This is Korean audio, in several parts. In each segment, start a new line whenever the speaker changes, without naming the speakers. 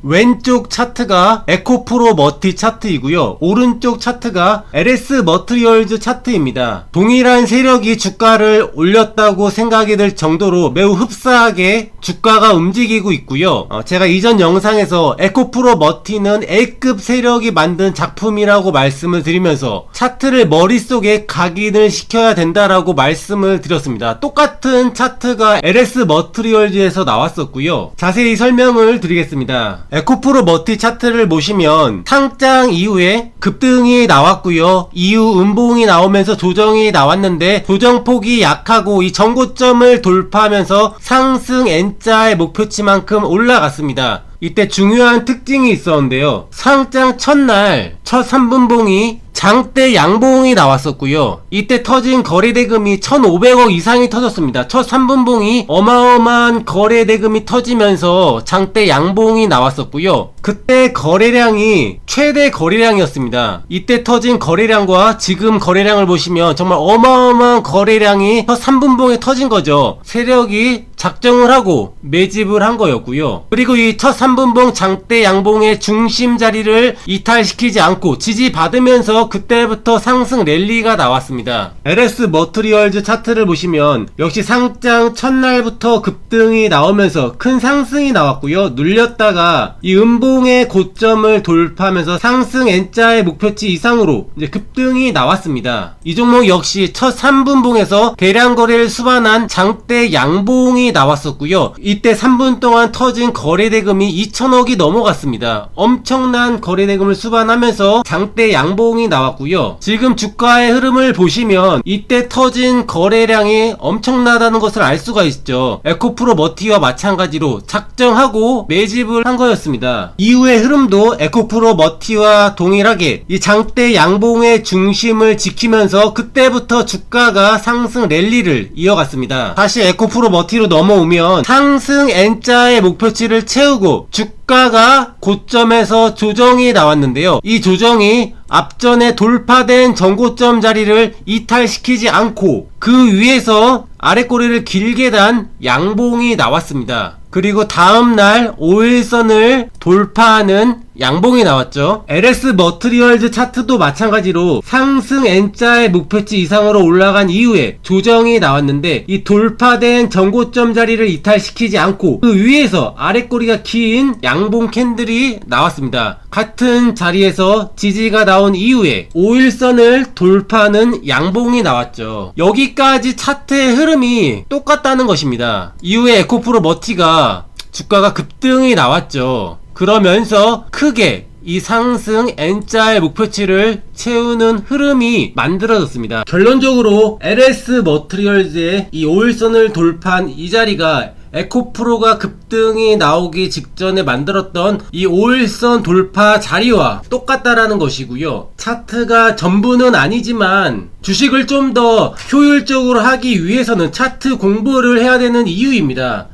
왼쪽 차트가 에코프로 머티 차트이고요. 오른쪽 차트가 LS 머트리얼즈 차트입니다. 동일한 세력이 주가를 올렸다고 생각이 들 정도로 매우 흡사하게 주가가 움직이고 있고요. 제가 이전 영상에서 에코프로 머티는 A급 세력이 만든 작품이라고 말씀을 드리면서 차트를 머릿속에 각인을 시켜야 된다라고 말씀을 드렸습니다. 똑같은 차트가 LS 머트리얼즈에서 나왔었고요. 자세히 설명을 드리겠습니다. 에코프로 머티 차트를 보시면 상장 이후에 급등이 나왔고요. 이후 음봉이 나오면서 조정이 나왔는데 조정폭이 약하고 이 전고점을 돌파하면서 상승 N자의 목표치만큼 올라갔습니다. 이때 중요한 특징이 있었는데요. 상장 첫날 첫 3분봉이 장대 양봉이 나왔었고요. 이때 터진 거래대금이 1,500억 이상이 터졌습니다. 첫 3분봉이 어마어마한 거래대금이 터지면서 장대 양봉이 나왔었고요. 그때 거래량이 최대 거래량이었습니다. 이때 터진 거래량과 지금 거래량을 보시면 정말 어마어마한 거래량이 첫 3분봉에 터진 거죠. 세력이 작정을 하고 매집을 한 거였고요. 그리고 이 첫 3분봉 장대 양봉의 중심 자리를 이탈시키지 않고 지지받으면서 그때부터 상승 랠리가 나왔습니다. LS 머트리얼즈 차트를 보시면 역시 상장 첫날부터 급등이 나오면서 큰 상승이 나왔고요. 눌렸다가 이 음봉의 고점을 돌파하면서 상승 N자의 목표치 이상으로 이제 급등이 나왔습니다. 이 종목 역시 첫 3분봉에서 대량 거래를 수반한 장대 양봉이 나왔었고요. 이때 3분 동안 터진 거래대금이 2천억이 넘어갔습니다. 엄청난 거래대금을 수반하면서 장대 양봉이 나왔고요. 지금 주가의 흐름을 보시면 이때 터진 거래량이 엄청나다는 것을 알 수가 있죠. 에코프로 머티와 마찬가지로 작정하고 매집을 한 거였습니다. 이후의 흐름도 에코프로 머티와 동일하게 이 장대 양봉의 중심을 지키면서 그때부터 주가가 상승 랠리를 이어갔습니다. 다시 에코프로 머티로 넘어오면 상승 N자의 목표치를 채우고 주가가 고점에서 조정이 나왔는데요. 이 조정이 앞전에 돌파된 전고점 자리를 이탈시키지 않고 그 위에서 아랫꼬리를 길게 단 양봉이 나왔습니다. 그리고 다음날 5일선을 돌파하는 양봉이 나왔죠. LS 머트리얼즈 차트도 마찬가지로 상승 N자의 목표치 이상으로 올라간 이후에 조정이 나왔는데 이 돌파된 전고점 자리를 이탈시키지 않고 그 위에서 아랫꼬리가 긴 양봉 캔들이 나왔습니다. 같은 자리에서 지지가 나온 이후에 5일선을 돌파하는 양봉이 나왔죠. 여기까지 차트의 흐름이 똑같다는 것입니다. 이후에 에코프로 머티가 주가가 급등이 나왔죠. 그러면서 크게 이 상승 N자의 목표치를 채우는 흐름이 만들어졌습니다. 결론적으로 LS 머트리얼즈의 이 5일선을 돌파한 이 자리가 에코프로가 급등이 나오기 직전에 만들었던 이 5일선 돌파 자리와 똑같다라는 것이고요. 차트가 전부는 아니지만 주식을 좀 더 효율적으로 하기 위해서는 차트 공부를 해야 되는 이유입니다.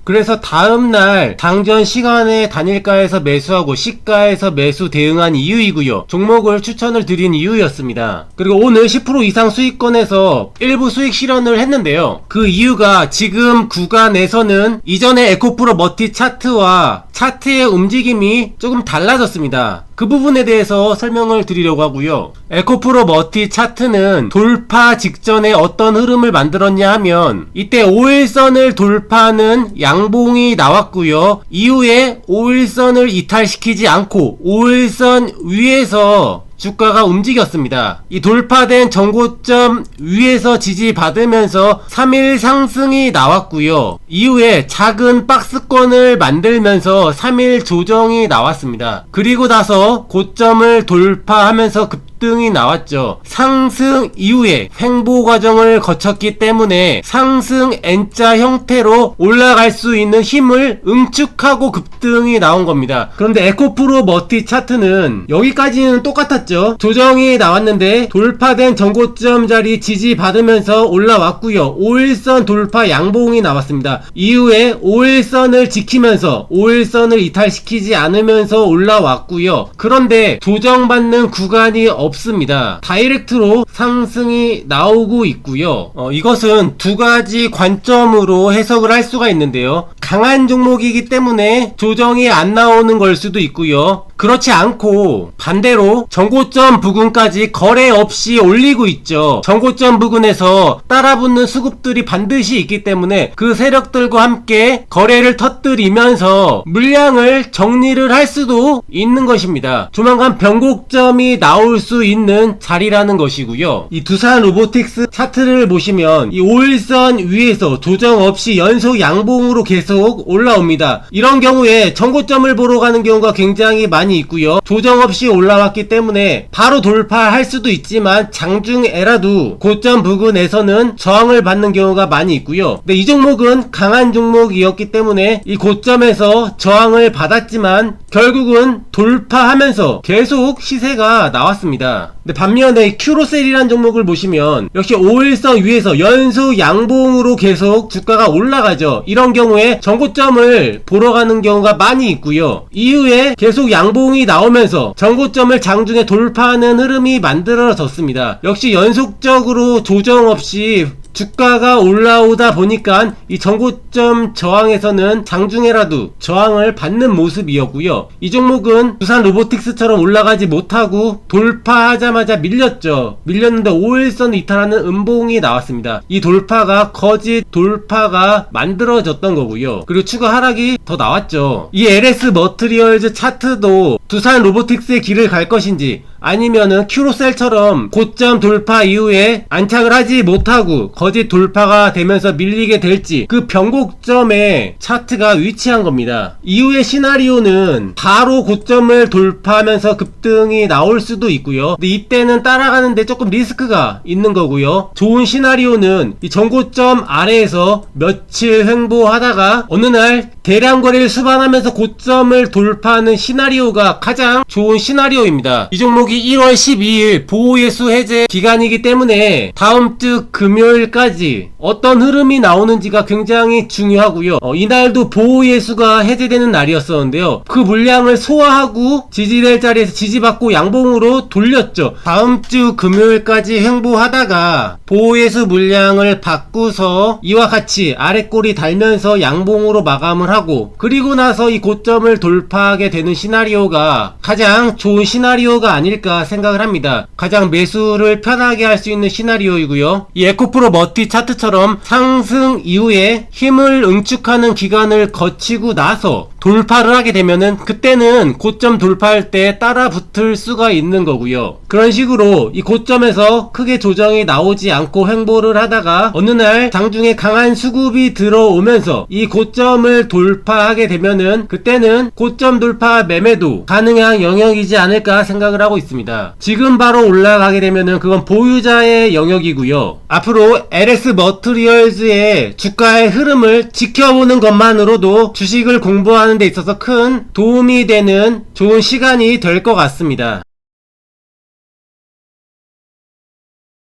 그래서 다음날 당전 시간에 단일가에서 매수하고 시가에서 매수 대응한 이유이고요. 종목을 추천을 드린 이유였습니다. 그리고 오늘 10% 이상 수익권에서 일부 수익 실현을 했는데요. 그 이유가 지금 구간에서는 이전의 에코프로 머티 차트와 차트의 움직임이 조금 달라졌습니다. 그 부분에 대해서 설명을 드리려고 하고요. 에코프로 머티 차트는 돌파 직전에 어떤 흐름을 만들었냐 하면 이때 5일선을 돌파하는 양봉이 나왔고요. 이후에 5일선을 이탈시키지 않고 5일선 위에서 주가가 움직였습니다. 이 돌파된 전고점 위에서 지지받으면서 3일 상승이 나왔고요. 이후에 작은 박스권을 만들면서 3일 조정이 나왔습니다. 그리고 나서 고점을 돌파하면서 급등이 나왔죠. 상승 이후에 횡보 과정을 거쳤기 때문에 상승 N자 형태로 올라갈 수 있는 힘을 응축하고 급등이 나온 겁니다. 그런데 에코프로 머티 차트는 여기까지는 똑같았죠. 조정이 나왔는데 돌파된 전고점 자리 지지받으면서 올라왔고요. 5일선 돌파 양봉이 나왔습니다. 이후에 5일선을 지키면서 5일선을 이탈시키지 않으면서 올라왔고요. 그런데 조정받는 구간이 없습니다. 다이렉트로 상승이 나오고 있고요. 이것은 두 가지 관점으로 해석을 할 수가 있는데요. 강한 종목이기 때문에 조정이 안 나오는 걸 수도 있고요. 그렇지 않고 반대로 정고점 부근까지 거래 없이 올리고 있죠. 정고점 부근에서 따라붙는 수급들이 반드시 있기 때문에 그 세력들과 함께 거래를 터뜨리면서 물량을 정리를 할 수도 있는 것입니다. 조만간 변곡점이 나올 수 있는 자리라는 것이고요. 이 두산 로보틱스 차트를 보시면 이 5일선 위에서 조정 없이 연속 양봉으로 계속 올라옵니다. 이런 경우에 정고점을 보러 가는 경우가 굉장히 많이 있고요. 조정 없이 올라왔기 때문에 바로 돌파할 수도 있지만 장중에라도 고점 부근에서는 저항을 받는 경우가 많이 있고요. 근데 이 종목은 강한 종목이었기 때문에 이 고점에서 저항을 받았지만 결국은 돌파하면서 계속 시세가 나왔습니다. 근데 반면에 큐로셀이라는 종목을 보시면 역시 5일선 위에서 연속 양봉으로 계속 주가가 올라가죠. 이런 경우에 정고점을 보러 가는 경우가 많이 있고요. 이후에 계속 양봉이 나오면서 정고점을 장중에 돌파하는 흐름이 만들어졌습니다. 역시 연속적으로 조정 없이 주가가 올라오다 보니까 이 정고점 저항에서는 장중에라도 저항을 받는 모습이었고요. 이 종목은 두산 로보틱스처럼 올라가지 못하고 돌파하자마자 밀렸는데 5일선 이탈하는 음봉이 나왔습니다. 이 돌파가 거짓 돌파가 만들어졌던 거고요. 그리고 추가 하락이 더 나왔죠. 이 LS 머트리얼즈 차트도 두산 로보틱스의 길을 갈 것인지 아니면은 큐로셀처럼 고점 돌파 이후에 안착을 하지 못하고 거짓 돌파가 되면서 밀리게 될지 그 변곡점에 차트가 위치한 겁니다. 이후의 시나리오는 바로 고점을 돌파하면서 급등이 나올 수도 있고요. 근데 이때는 따라가는데 조금 리스크가 있는 거고요. 좋은 시나리오는 이 전고점 아래에서 며칠 횡보하다가 어느 날 대량 거래를 수반하면서 고점을 돌파하는 시나리오가 가장 좋은 시나리오입니다. 이 종목이 1월 12일 보호예수 해제 기간이기 때문에 다음 주 금요일까지 어떤 흐름이 나오는지가 굉장히 중요하고요. 이날도 보호예수가 해제되는 날이었었는데요. 그 물량을 소화하고 지지될 자리에서 지지받고 양봉으로 돌렸죠. 다음 주 금요일까지 횡보하다가 보호예수 물량을 바꾸서 이와 같이 아랫골이 달면서 양봉으로 마감을 하고 그리고 나서 이 고점을 돌파하게 되는 시나리오가 가장 좋은 시나리오가 아닐까 생각을 합니다. 가장 매수를 편하게 할 수 있는 시나리오이고요. 이 에코프로 머티 차트처럼 상승 이후에 힘을 응축하는 기간을 거치고 나서 돌파를 하게 되면은 그때는 고점 돌파할 때 따라 붙을 수가 있는 거고요. 그런 식으로 이 고점에서 크게 조정이 나오지 않고 횡보를 하다가 어느 날 장중에 강한 수급이 들어오면서 이 고점을 돌파하게 되면은 그때는 고점 돌파 매매도 가능한 영역이지 않을까 생각을 하고 있습니다. 지금 바로 올라가게 되면은 그건 보유자의 영역이고요. 앞으로 LS 머트리얼즈의 주가의 흐름을 지켜보는 것만으로도 주식을 공부하는 데 있어서 큰 도움이 되는 좋은 시간이 될 것 같습니다.